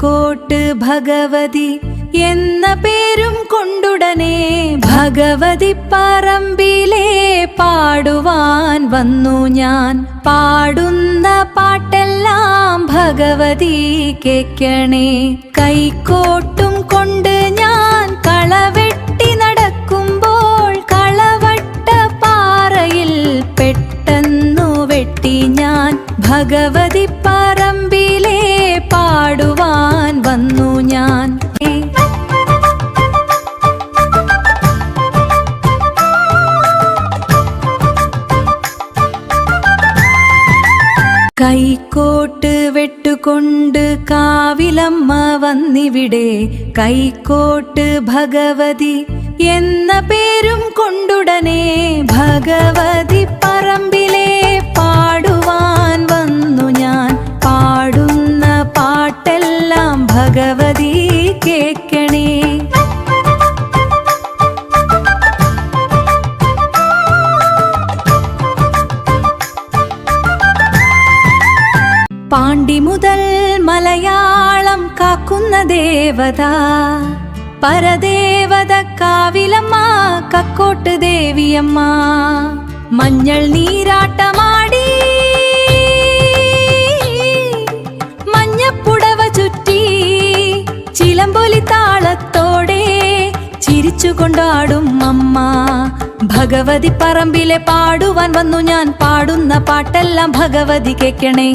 കൈക്കോട്ട് ഭഗവതി എന്ന പേരും കൊണ്ടുടനെ ഭഗവതി പറമ്പിലെ പാടുവാൻ വന്നു ഞാൻ. പാടുന്ന പാട്ടെല്ലാം ഭഗവതി കേൾക്കണേ. കൈക്കോട്ടും കൊണ്ട് ഞാൻ കളവെട്ടി നടക്കുമ്പോൾ കളവട്ട പാറയിൽ പെട്ടെന്നു വെട്ടി ഞാൻ. ഭഗവതി പറമ്പിലെ പാടുവാൻ വന്നു ഞാൻ. കൈക്കോട്ട് വെട്ടുകൊണ്ട് കാവിലമ്മ വന്നിവിടെ. കൈക്കോട്ട് ഭഗവതി എന്ന പേരും കൊണ്ടുടനെ ഭഗവതി പറമ്പിലെ പാടുവാൻ വന്നു ഞാൻ. പാടുന്ന പാട്ടെല്ലാം ഭഗവതി കേൾക്കണേ. പാണ്ടി മുതൽ മലയാളം കാക്കുന്ന ദേവത പരദേവത കാവിലമ്മ കക്കോട്ട് ദേവിയമ്മ. മഞ്ഞൾ നീരാട്ടമാടി മഞ്ഞപ്പുടവ ചുറ്റി ചിലമ്പൊലി താളത്തോടെ ചിരിച്ചു കൊണ്ടാടും അമ്മ. ഭഗവതി പറമ്പിലെ പാടുവാൻ വന്നു ഞാൻ. പാടുന്ന പാട്ടെല്ലാം ഭഗവതി കേൾക്കണേ.